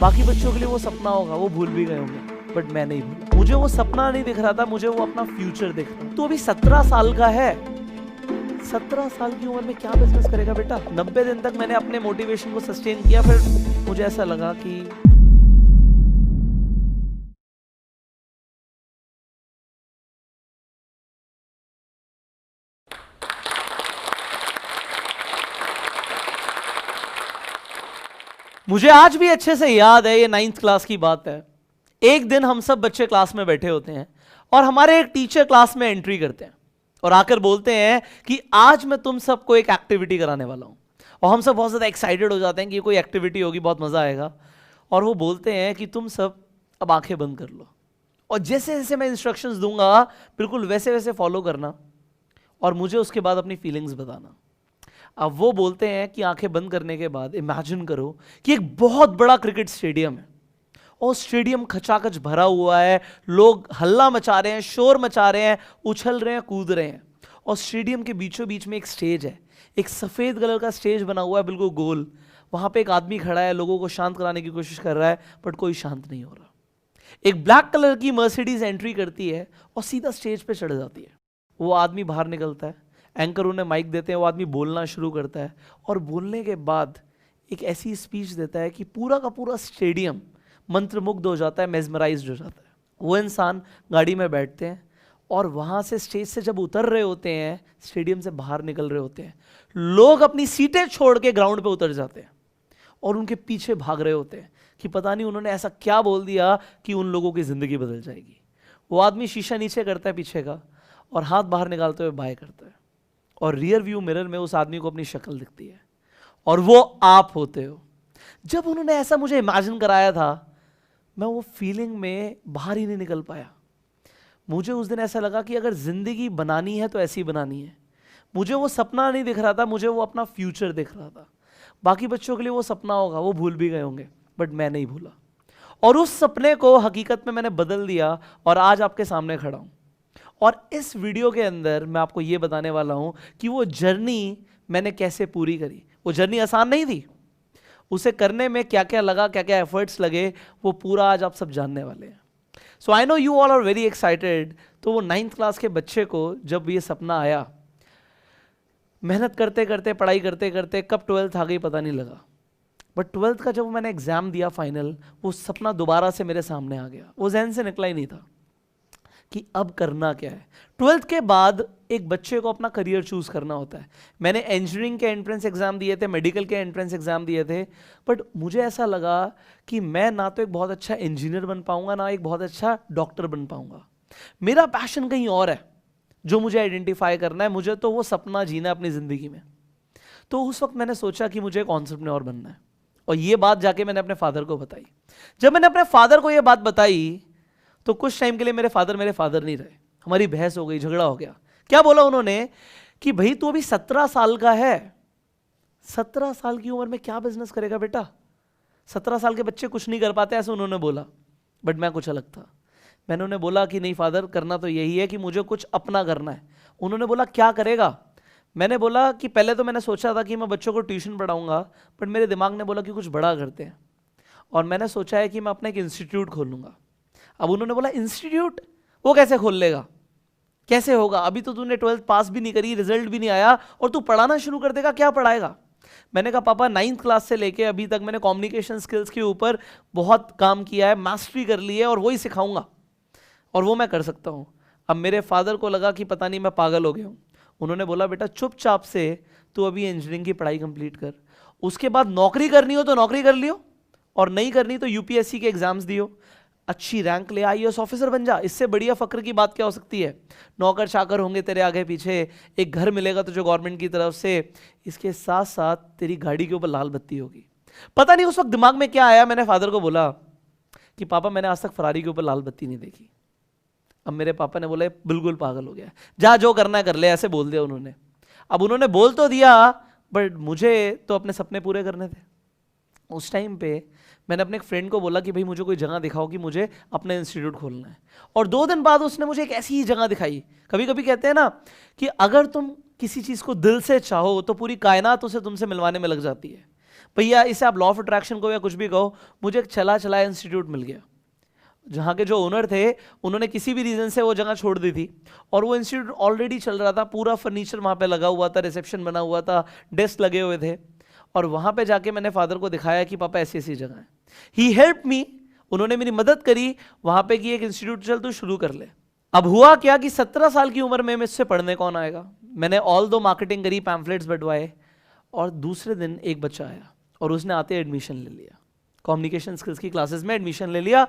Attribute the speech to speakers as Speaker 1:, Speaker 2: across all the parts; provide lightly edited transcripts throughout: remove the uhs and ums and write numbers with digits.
Speaker 1: बाकी बच्चों के लिए वो सपना होगा, वो भूल भी गए होंगे, बट मैं नहीं भूला। मुझे वो सपना नहीं दिख रहा था, मुझे वो अपना फ्यूचर दिख रहा था। तो अभी 17 साल का है, 17 साल की उम्र में क्या बिजनेस करेगा बेटा। 90 दिन तक मैंने अपने मोटिवेशन को सस्टेन किया, फिर मुझे ऐसा लगा कि मुझे आज भी अच्छे से याद है, ये 9th क्लास की बात है। एक दिन हम सब बच्चे क्लास में बैठे होते हैं और हमारे एक टीचर क्लास में एंट्री करते हैं और आकर बोलते हैं कि आज मैं तुम सबको एक एक्टिविटी कराने वाला हूं। और हम सब बहुत ज़्यादा एक्साइटेड हो जाते हैं कि ये कोई एक्टिविटी होगी, बहुत मज़ा आएगा। और वो बोलते हैं कि तुम सब अब आंखें बंद कर लो और जैसे जैसे मैं इंस्ट्रक्शंस दूंगा बिल्कुल वैसे वैसे फॉलो करना और मुझे उसके बाद अपनी फीलिंग्स बताना। अब वो बोलते हैं कि आंखें बंद करने के बाद इमेजिन करो कि एक बहुत बड़ा क्रिकेट स्टेडियम है और स्टेडियम खचाखच भरा हुआ है, लोग हल्ला मचा रहे हैं, शोर मचा रहे हैं, उछल रहे हैं, कूद रहे हैं। और स्टेडियम के बीचों बीच में एक स्टेज है, एक सफ़ेद कलर का स्टेज बना हुआ है बिल्कुल गोल। वहाँ पे एक आदमी खड़ा है, लोगों को शांत कराने की कोशिश कर रहा है, बट कोई शांत नहीं हो रहा। एक ब्लैक कलर की मर्सिडीज एंट्री करती है और सीधा स्टेज पे चढ़ जाती है। वो आदमी बाहर निकलता है, एंकर उन्हें माइक देते हैं, वो आदमी बोलना शुरू करता है और बोलने के बाद एक ऐसी स्पीच देता है कि पूरा का पूरा स्टेडियम मंत्रमुग्ध हो जाता है, मेजमराइज्ड हो जाता है। वो इंसान गाड़ी में बैठते हैं और वहाँ से स्टेज से जब उतर रहे होते हैं, स्टेडियम से बाहर निकल रहे होते हैं, लोग अपनी सीटें छोड़ के ग्राउंड पे उतर जाते हैं और उनके पीछे भाग रहे होते हैं कि पता नहीं उन्होंने ऐसा क्या बोल दिया कि उन लोगों की ज़िंदगी बदल जाएगी। वो आदमी शीशा नीचे करता है पीछे का और हाथ बाहर निकालते हुए बाय करता है और रियर व्यू मिरर में उस आदमी को अपनी शक्ल दिखती है और वो आप होते हो। जब उन्होंने ऐसा मुझे इमेजिन कराया था, मैं वो फीलिंग में बाहर ही नहीं निकल पाया। मुझे उस दिन ऐसा लगा कि अगर ज़िंदगी बनानी है तो ऐसी बनानी है। मुझे वो सपना नहीं दिख रहा था, मुझे वो अपना फ्यूचर दिख रहा था। बाकी बच्चों के लिए वो सपना होगा, वो भूल भी गए होंगे, बट मैं नहीं भूला। और उस सपने को हकीकत में मैंने बदल दिया और आज आपके सामने खड़ा हूँ। और इस वीडियो के अंदर मैं आपको ये बताने वाला हूँ कि वो जर्नी मैंने कैसे पूरी करी। वो जर्नी आसान नहीं थी, उसे करने में क्या क्या लगा, क्या क्या एफर्ट्स लगे, वो पूरा आज आप सब जानने वाले हैं। So I know you all are very excited. तो वो 9th क्लास के बच्चे को जब ये सपना आया, मेहनत करते करते, पढ़ाई करते करते कब 12th आ गई पता नहीं लगा। बट 12th का जब मैंने एग्ज़ाम दिया फाइनल, वो सपना दोबारा से मेरे सामने आ गया। वो जहन से निकला ही नहीं था कि अब करना क्या है। 12th के बाद एक बच्चे को अपना करियर चूज करना होता है। मैंने इंजीनियरिंग के एंट्रेंस एग्जाम दिए थे, मेडिकल के एंट्रेंस एग्जाम दिए थे, बट मुझे ऐसा लगा कि मैं ना तो एक बहुत अच्छा इंजीनियर बन पाऊंगा, ना एक बहुत अच्छा डॉक्टर बन पाऊंगा। मेरा पैशन कहीं और है जो मुझे आइडेंटिफाई करना है, मुझे तो वो सपना जीना है अपनी ज़िंदगी में। तो उस वक्त मैंने सोचा कि मुझे एक एंटरप्रेन्योर बनना है और ये बात जाके मैंने अपने फादर को बताई। जब मैंने अपने फादर को ये बात बताई तो कुछ टाइम के लिए मेरे फादर नहीं रहे। हमारी बहस हो गई, झगड़ा हो गया। क्या बोला उन्होंने कि भाई तू अभी 17 साल का है, 17 साल की उम्र में क्या बिजनेस करेगा बेटा, 17 साल के बच्चे कुछ नहीं कर पाते, ऐसे उन्होंने बोला। बट मैं कुछ अलग था। मैंने उन्हें बोला कि नहीं फादर, करना तो यही है कि मुझे कुछ अपना करना है। उन्होंने बोला क्या करेगा। मैंने बोला कि पहले तो मैंने सोचा था कि मैं बच्चों को ट्यूशन पढ़ाऊंगा, बट मेरे दिमाग ने बोला कि कुछ बड़ा करते हैं और मैंने सोचा है कि मैं अपना एक इंस्टीट्यूट खोलूंगा। अब उन्होंने बोला इंस्टीट्यूट, वो कैसे खोल लेगा, कैसे होगा, अभी तो तूने 12th पास भी नहीं करी, रिजल्ट भी नहीं आया और तू पढ़ाना शुरू कर देगा, क्या पढ़ाएगा। मैंने कहा पापा 9th क्लास से लेके अभी तक मैंने कम्युनिकेशन स्किल्स के ऊपर बहुत काम किया है, मास्टरी कर ली है और वही सिखाऊंगा और वो मैं कर सकता हूँ। अब मेरे फादर को लगा कि पता नहीं मैं पागल हो गया हूँ। उन्होंने बोला बेटा चुपचाप से तू अभी इंजीनियरिंग की पढ़ाई कंप्लीट कर, उसके बाद नौकरी करनी हो तो नौकरी कर लियो और नहीं करनी तो यूपीएससी के एग्जाम्स दियो, अच्छी रैंक ले, आईएएस ऑफिसर बन जा। इससे बढ़िया फक्र की बात क्या हो सकती है। नौकर चाकर होंगे तेरे आगे पीछे, एक घर मिलेगा तुझे गवर्नमेंट की तरफ से, इसके साथ साथ तेरी गाड़ी के ऊपर लाल बत्ती होगी। पता नहीं उस वक्त दिमाग में क्या आया। मैंने फादर को बोला कि पापा मैंने आज तक फरारी के ऊपर लाल बत्ती नहीं देखी। अब मेरे पापा ने बोला बिल्कुल पागल हो गया, जा जो करना है कर ले, ऐसे बोल दिया उन्होंने। अब उन्होंने बोल तो दिया बट मुझे तो अपने सपने पूरे करने थे। उस टाइम पे मैंने अपने एक फ्रेंड को बोला कि भाई मुझे कोई जगह दिखाओ कि मुझे अपना इंस्टीट्यूट खोलना है, और 2 दिन बाद उसने मुझे एक ऐसी ही जगह दिखाई। कभी कभी कहते हैं ना कि अगर तुम किसी चीज़ को दिल से चाहो तो पूरी कायनात उसे तुमसे मिलवाने में लग जाती है। भैया इसे आप लॉ ऑफ अट्रैक्शन को या कुछ भी कहो, मुझे एक चला चलाया इंस्टीट्यूट मिल गया जहाँ के जो ओनर थे उन्होंने किसी भी रीजन से वो जगह छोड़ दी थी, और वो इंस्टीट्यूट ऑलरेडी चल रहा था, पूरा फर्नीचर वहाँ पे लगा हुआ था, रिसेप्शन बना हुआ था, डेस्क लगे हुए थे। और वहाँ पे जाके मैंने फादर को दिखाया कि पापा ऐसी ऐसी जगह है। ही हेल्प मी, उन्होंने मेरी मदद करी वहाँ पे कि एक इंस्टीट्यूट चल तू शुरू कर ले। अब हुआ क्या कि 17 साल की उम्र में मुझसे पढ़ने कौन आएगा। मैंने ऑल दो मार्केटिंग करी, पैम्फलेट्स बंटवाए, और दूसरे दिन एक बच्चा आया और उसने आते एडमिशन ले लिया, कम्युनिकेशन स्किल्स की क्लासेस में एडमिशन ले लिया।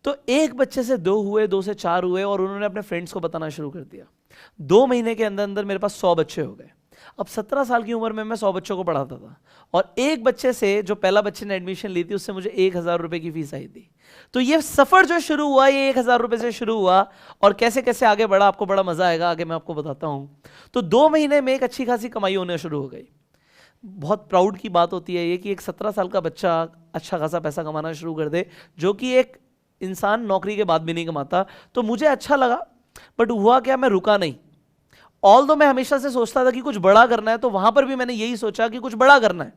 Speaker 1: तो एक बच्चे से 2 हुए, 2 से 4 हुए, और उन्होंने अपने फ्रेंड्स को बताना शुरू कर दिया। 2 महीने के अंदर अंदर मेरे पास 100 बच्चे हो गए। अब 17 साल की उम्र में मैं 100 बच्चों को पढ़ाता था, और एक बच्चे से, जो पहला बच्चे ने एडमिशन ली थी, उससे मुझे 1000 रुपए की फीस आई थी। तो ये सफर जो शुरू हुआ, ये 1000 रुपए से शुरू हुआ, और कैसे कैसे आगे बढ़ा आपको बड़ा मजा आएगा, आगे मैं आपको बताता हूं। तो 2 महीने में एक अच्छी खासी कमाई होने शुरू हो गई। बहुत प्राउड की बात होती है ये कि एक 17 साल का बच्चा अच्छा खासा पैसा कमाना शुरू कर दे, जो कि एक इंसान नौकरी के बाद भी नहीं कमाता। तो मुझे अच्छा लगा, बट हुआ क्या, मैं रुका नहीं। ऑल दो मैं हमेशा से सोचता था कि कुछ बड़ा करना है, तो वहां पर भी मैंने यही सोचा कि कुछ बड़ा करना है।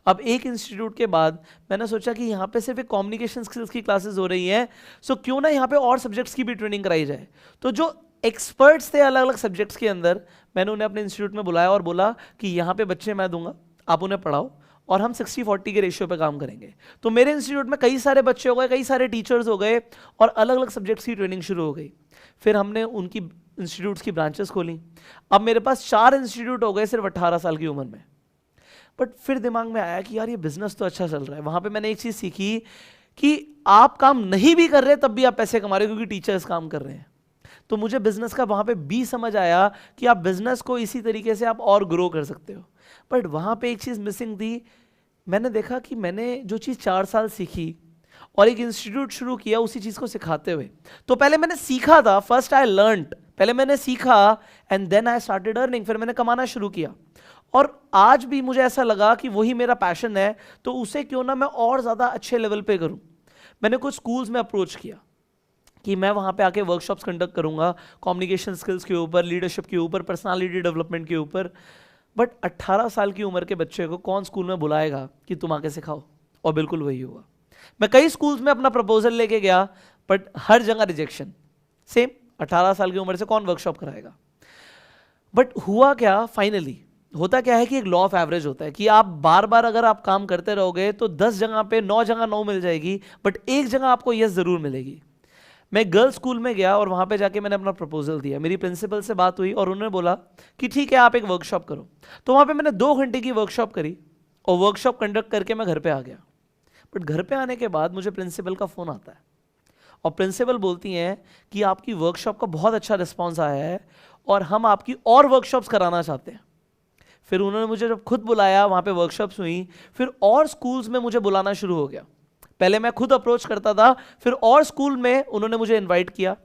Speaker 1: अब एक इंस्टीट्यूट के बाद मैंने सोचा कि यहाँ पे सिर्फ एक कम्युनिकेशन स्किल्स की क्लासेस हो रही हैं, सो क्यों ना यहाँ पे और सब्जेक्ट्स की भी ट्रेनिंग कराई जाए। तो जो एक्सपर्ट्स थे अलग अलग सब्जेक्ट्स के अंदर, मैंने उन्हें अपने इंस्टीट्यूट में बुलाया और बोला कि यहाँ पे बच्चे मैं दूंगा, आप उन्हें पढ़ाओ, और हम 60-40 के रेशियो पे काम करेंगे। तो मेरे इंस्टीट्यूट में कई सारे बच्चे हो गए, कई सारे टीचर्स हो गए, और अलग अलग सब्जेक्ट्स की ट्रेनिंग शुरू हो गई। फिर हमने उनकी इंस्टीट्यूट्स की ब्रांचेस खोली। अब मेरे पास 4 इंस्टीट्यूट हो गए सिर्फ 18 साल की उम्र में। बट फिर दिमाग में आया कि यार ये बिजनेस तो अच्छा चल रहा है। वहां पे मैंने एक चीज सीखी कि आप काम नहीं भी कर रहे तब भी आप पैसे कमा रहे हो, क्योंकि टीचर्स काम कर रहे हैं। तो मुझे बिजनेस का वहां पे भी समझ आया कि आप बिजनेस को इसी तरीके से आप और ग्रो कर सकते हो। बट वहां पे एक चीज मिसिंग थी। मैंने देखा कि मैंने जो चीज 4 साल सीखी और एक इंस्टीट्यूट शुरू किया उसी चीज को सिखाते हुए, तो पहले मैंने सीखा था, फर्स्ट आई लर्नड, पहले मैंने सीखा and then I started earning, फिर मैंने कमाना शुरू किया। और आज भी मुझे ऐसा लगा कि वही मेरा पैशन है, तो उसे क्यों ना मैं और ज्यादा अच्छे लेवल पे करूं। मैंने कुछ स्कूल्स में अप्रोच किया कि मैं वहां पे आके वर्कशॉप्स कंडक्ट करूंगा कम्युनिकेशन स्किल्स के ऊपर, लीडरशिप के ऊपर, पर्सनालिटी डेवलपमेंट के ऊपर। बट 18 साल की उम्र के बच्चे को कौन स्कूल में बुलाएगा कि तुम आके सिखाओ, और बिल्कुल वही हुआ। मैं कई स्कूल्स में अपना प्रपोजल लेके गया, बट हर जगह रिजेक्शन। सेम 18 साल की उम्र से कौन वर्कशॉप कराएगा। बट हुआ क्या, फाइनली होता क्या है कि एक लॉ ऑफ एवरेज होता है कि आप बार बार अगर आप काम करते रहोगे तो 10 जगह पे 9 जगह 9 मिल जाएगी, बट एक जगह आपको यस जरूर मिलेगी। मैं गर्ल्स स्कूल में गया और वहां पे जाके मैंने अपना प्रपोजल दिया। मेरी प्रिंसिपल से बात हुई और उन्होंने बोला कि ठीक है आप एक वर्कशॉप करो। तो वहां पे मैंने 2 घंटे की वर्कशॉप करी, और वर्कशॉप कंडक्ट करके मैं घर पे आ गया। बट घर पे आने के बाद मुझे प्रिंसिपल का फोन आता है, और प्रिंसिपल बोलती हैं कि आपकी वर्कशॉप का बहुत अच्छा रिस्पॉन्स आया है और हम आपकी और वर्कशॉप्स कराना चाहते हैं। फिर उन्होंने मुझे जब खुद बुलाया, वहां पे वर्कशॉप्स हुई, फिर और स्कूल्स में मुझे बुलाना शुरू हो गया। पहले मैं खुद अप्रोच करता था, फिर और स्कूल में उन्होंने मुझे इनवाइट किया,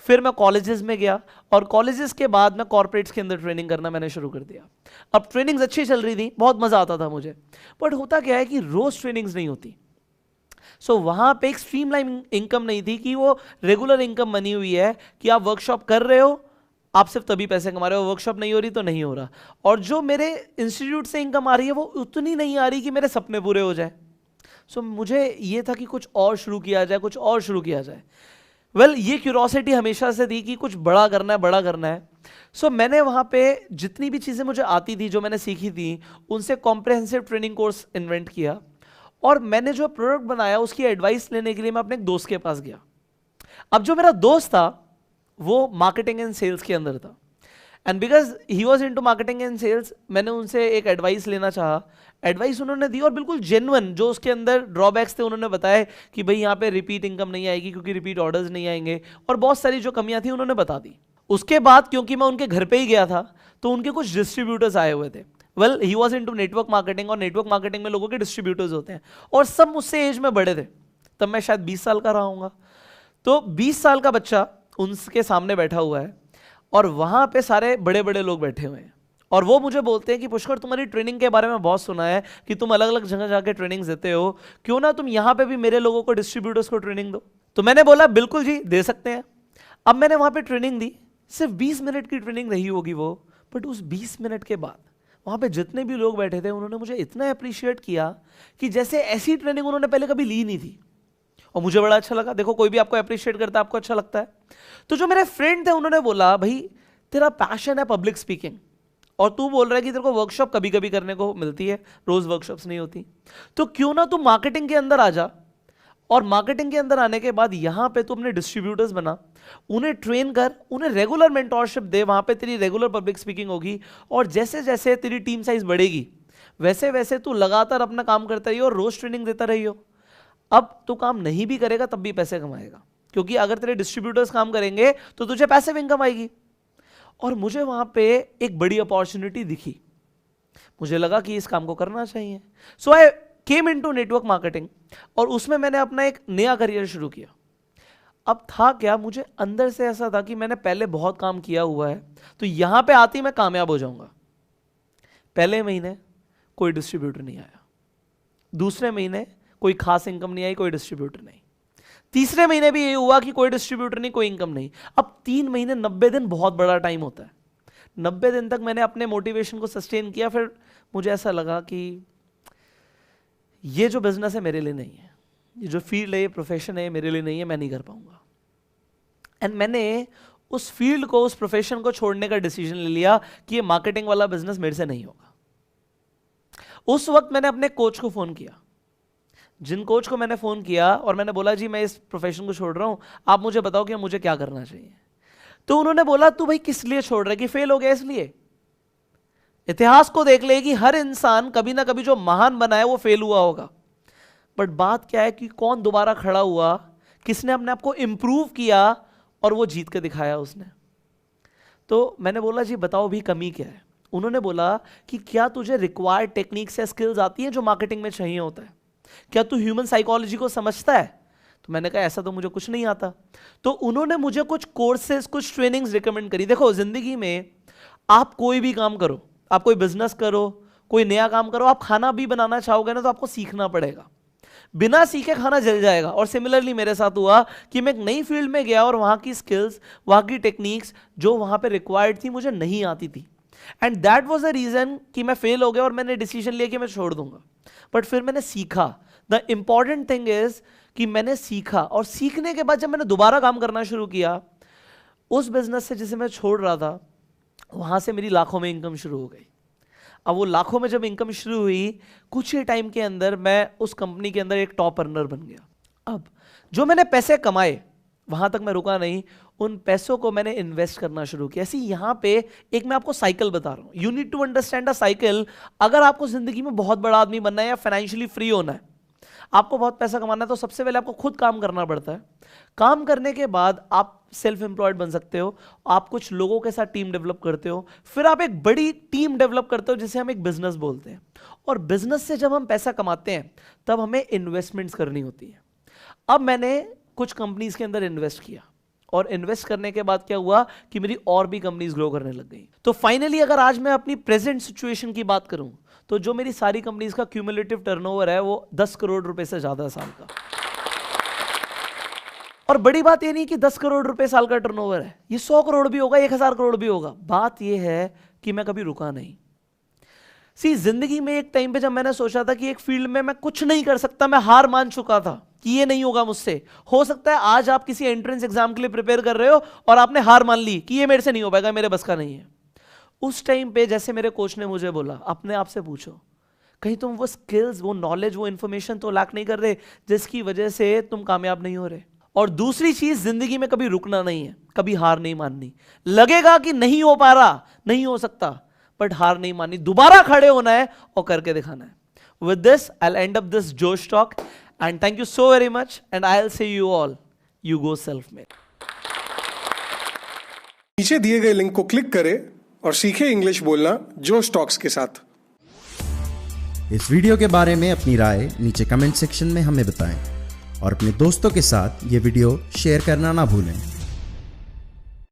Speaker 1: फिर मैं कॉलेजेस में गया, और कॉलेजेस के बाद मैं कॉर्पोरेट्स के अंदर ट्रेनिंग करना मैंने शुरू कर दिया। अब ट्रेनिंग्स अच्छी चल रही थी, बहुत मजा आता था मुझे, बट होता क्या है कि रोज ट्रेनिंग्स नहीं होती। सो वहां पे एक स्ट्रीमलाइन इनकम नहीं थी कि वो रेगुलर इनकम बनी हुई है कि आप वर्कशॉप कर रहे हो, आप सिर्फ तभी पैसे कमा रहे हो, वर्कशॉप नहीं हो रही तो नहीं हो रहा। और जो मेरे इंस्टीट्यूट से इनकम आ रही है वो उतनी नहीं आ रही कि मेरे सपने पूरे हो जाए। सो मुझे ये था कि कुछ और शुरू किया जाए, कुछ और शुरू किया जाए। वेल, ये क्यूरोसिटी हमेशा से थी कि कुछ बड़ा करना है, बड़ा करना है। सो मैंने वहाँ पे जितनी भी चीज़ें मुझे आती थी, जो मैंने सीखी थी, उनसे कॉम्प्रहेंसिव ट्रेनिंग कोर्स इन्वेंट किया, और मैंने जो प्रोडक्ट बनाया उसकी एडवाइस लेने के लिए मैं अपने एक दोस्त के पास गया। अब जो मेरा दोस्त था वो मार्केटिंग एंड सेल्स के अंदर था, and because he was into marketing and sales, मैंने उनसे एक एडवाइस लेना चाहा। एडवाइस उन्होंने दी और बिल्कुल जेन्युइन, जो उसके अंदर ड्रॉबैक्स थे उन्होंने बताए कि भाई यहाँ पे रिपीट इनकम नहीं आएगी क्योंकि रिपीट ऑर्डर्स नहीं आएंगे, और बहुत सारी जो कमियां थी उन्होंने बता दी। उसके बाद क्योंकि मैं उनके घर पे ही गया था तो उनके कुछ डिस्ट्रीब्यूटर्स आए हुए थे। Well, he was into network marketing, और नेटवर्क मार्केटिंग में लोगों के डिस्ट्रीब्यूटर्स होते हैं, और सब मुझसे एज में बड़े थे। तब मैं शायद 20 साल का रहा हूँगा। तो 20 साल का बच्चा उनके सामने बैठा हुआ है, और वहां पे सारे बड़े बड़े लोग बैठे हुए हैं, और वो मुझे बोलते हैं कि पुष्कर, तुम्हारी ट्रेनिंग के बारे में बहुत सुना है कि तुम अलग अलग जगह जाके ट्रेनिंग देते हो, क्यों ना तुम यहाँ पे भी मेरे लोगों को, डिस्ट्रीब्यूटर्स को ट्रेनिंग दो। तो मैंने बोला बिल्कुल जी, दे सकते हैं। अब मैंने वहां पे ट्रेनिंग दी, सिर्फ 20 मिनट की ट्रेनिंग रही होगी वो, बट उस 20 मिनट के बाद वहाँ पे जितने भी लोग बैठे थे उन्होंने मुझे इतना अप्रिशिएट किया कि जैसे ऐसी ट्रेनिंग उन्होंने पहले कभी ली नहीं थी, और मुझे बड़ा अच्छा लगा। देखो कोई भी आपको अप्रिशिएट करता है आपको अच्छा लगता है। तो जो मेरे फ्रेंड थे उन्होंने बोला भाई तेरा पैशन है पब्लिक स्पीकिंग, और तू बोल रहा है कि तेरे को वर्कशॉप कभी कभी करने को मिलती है, रोज वर्कशॉप्स नहीं होती, तो क्यों ना तू मार्केटिंग के अंदर आ जा, और मार्केटिंग के अंदर आने के बाद यहां पे तू अपने डिस्ट्रीब्यूटर्स बना, उन्हें ट्रेन कर, उन्हें रेगुलर मेंटोरशिप दे, वहां पे तेरी रेगुलर पब्लिक स्पीकिंग होगी, और जैसे जैसे तेरी टीम साइज बढ़ेगी वैसे वैसे तू लगातार अपना काम करता रही हो और रोज ट्रेनिंग देता रही हो। अब तू काम नहीं भी करेगा तब भी पैसे कमाएगा, क्योंकि अगर तेरे डिस्ट्रीब्यूटर्स काम करेंगे तो तुझे पैसिव इनकम आएगी। और मुझे वहां पे एक बड़ी अपॉर्चुनिटी दिखी, मुझे लगा कि इस काम को करना चाहिए। सो आई केम इनटू नेटवर्क मार्केटिंग, और उसमें मैंने अपना एक नया करियर शुरू किया। अब था क्या, मुझे अंदर से ऐसा था कि मैंने पहले बहुत काम किया हुआ है, तो यहां पे आते ही मैं कामयाब हो जाऊंगा। पहले महीने कोई डिस्ट्रीब्यूटर नहीं आया, दूसरे महीने कोई खास इनकम नहीं आई, कोई डिस्ट्रीब्यूटर नहीं, तीसरे महीने भी ये हुआ कि कोई डिस्ट्रीब्यूटर नहीं, कोई इनकम नहीं। अब 3 महीने 90 दिन बहुत बड़ा टाइम होता है। 90 दिन तक मैंने अपने मोटिवेशन को सस्टेन किया। फिर मुझे ऐसा लगा कि ये जो बिजनेस है मेरे लिए नहीं है, ये जो फील्ड है, ये प्रोफेशन है, मेरे लिए नहीं है, मैं नहीं कर पाऊंगा। एंड मैंने उस फील्ड को, उस प्रोफेशन को छोड़ने का डिसीजन ले लिया कि ये मार्केटिंग वाला बिजनेस मेरे से नहीं होगा। उस वक्त मैंने अपने कोच को फोन किया, जिन कोच को मैंने फोन किया और मैंने बोला जी मैं इस प्रोफेशन को छोड़ रहा हूं, आप मुझे बताओ कि मुझे क्या करना चाहिए। तो उन्होंने बोला तू भाई किस लिए छोड़ रहा है, कि फेल हो गया इसलिए? इतिहास को देख ले कि हर इंसान कभी ना कभी जो महान बना है वो फेल हुआ होगा, बट बात क्या है कि कौन दोबारा खड़ा हुआ, किसने अपने आप को इंप्रूव किया और वो जीत के दिखाया उसने। तो मैंने बोला जी बताओ भी कमी क्या है। उन्होंने बोला कि क्या तुझे रिक्वायर्ड टेक्निक्स या स्किल्स आती हैं जो मार्केटिंग में चाहिए होता है, क्या तू ह्यूमन साइकोलॉजी को समझता है? तो मैंने कहा ऐसा तो मुझे कुछ नहीं आता। तो उन्होंने मुझे कुछ कोर्सेज, कुछ ट्रेनिंग्स रिकमेंड करी। देखो जिंदगी में आप कोई भी काम करो, आप कोई बिजनेस करो, कोई नया काम करो, आप खाना भी बनाना चाहोगे ना तो आपको सीखना पड़ेगा, बिना सीखे खाना जल जाएगा। और सिमिलरली मेरे साथ हुआ कि मैं एक नई फील्ड में गया और वहां की स्किल्स, वहां की टेक्निक्स जो वहां पे रिक्वायर्ड थी मुझे नहीं आती थी, and that was the reason कि मैं फेल हो गया और मैंने डिसीजन लिया कि मैं छोड़ दूंगा। बट फिर मैंने सीखा। द इंपॉर्टेंट थिंग इज कि मैंने सीखा, और सीखने के बाद जब मैंने दोबारा काम करना शुरू किया उस बिजनेस से जिसे मैं छोड़ रहा था, वहां से मेरी लाखों में इनकम शुरू हो गई। अब वो लाखों में जब इनकम शुरू हुई, कुछ ही टाइम के अंदर मैं उस कंपनी के अंदर एक टॉप अर्नर बन गया। अब जो मैंने पैसे कमाए वहां तक मैं रुका नहीं, उन पैसों को मैंने इन्वेस्ट करना शुरू किया। ऐसी यहां पे एक मैं आपको साइकिल बता रहा हूं, you need to understand a cycle. अगर आपको जिंदगी में बहुत बड़ा आदमी बनना है या फाइनेंशियली फ्री होना है, आपको बहुत पैसा कमाना है, तो सबसे पहले आपको खुद काम करना पड़ता है। काम करने के बाद आप सेल्फ एम्प्लॉयड बन सकते हो, आप कुछ लोगों के साथ टीम डेवलप करते हो, फिर आप एक बड़ी टीम डेवलप करते हो जिसे हम एक बिजनेस बोलते हैं। और बिजनेस से जब हम पैसा कमाते हैं तब हमें इन्वेस्टमेंट्स करनी होती है। अब मैंने कुछ कंपनीज के अंदर इन्वेस्ट किया, और इन्वेस्ट करने के बाद क्या हुआ कि मेरी और भी कंपनीज ग्रो करने लग गई। तो फाइनली अगर आज मैं अपनी प्रेजेंट सिचुएशन की बात करूं तो जो मेरी सारी कंपनीज का क्यूमुलेटिव टर्नओवर है वो 10 करोड़ रुपए से ज्यादा है साल का। और बड़ी बात ये नहीं कि 10 करोड़ रुपए साल का टर्नओवर है, ये 100 करोड़ भी होगा, 1000 करोड़ भी होगा। बात ये है कि मैं कभी रुका नहीं। सी जिंदगी में एक टाइम पे जब मैंने सोचा था कि एक फील्ड में मैं कुछ नहीं कर सकता, मैं हार मान चुका था कि ये नहीं होगा मुझसे। हो सकता है आज आप किसी एंट्रेंस एग्जाम के लिए प्रिपेयर कर रहे हो और आपने हार मान ली कि ये मेरे से नहीं हो पाएगा, मेरे बस का नहीं है। उस टाइम पे जैसे मेरे कोच ने मुझे बोला, अपने आप से पूछो कहीं तुम वो स्किल्स, वो नॉलेज, वो इंफॉर्मेशन तो लैक नहीं कर रहे जिसकी वजह से तुम कामयाब नहीं हो रहे। और दूसरी चीज, जिंदगी में कभी रुकना नहीं है, कभी हार नहीं माननी। लगेगा कि नहीं हो पा रहा, नहीं हो सकता, बट हार नहीं माननी, दोबारा खड़े होना है और करके दिखाना है। With this I will end up this Josh talk and thank you so very much and I will say you all, you go self made.
Speaker 2: नीचे दिए गए लिंक को क्लिक करें और सीखें इंग्लिश बोलना जोश टॉक्स के साथ।
Speaker 3: इस वीडियो के बारे में अपनी राय नीचे कमेंट सेक्शन में हमें बताएं और अपने दोस्तों के साथ ये वीडियो शेयर करना ना भूलें।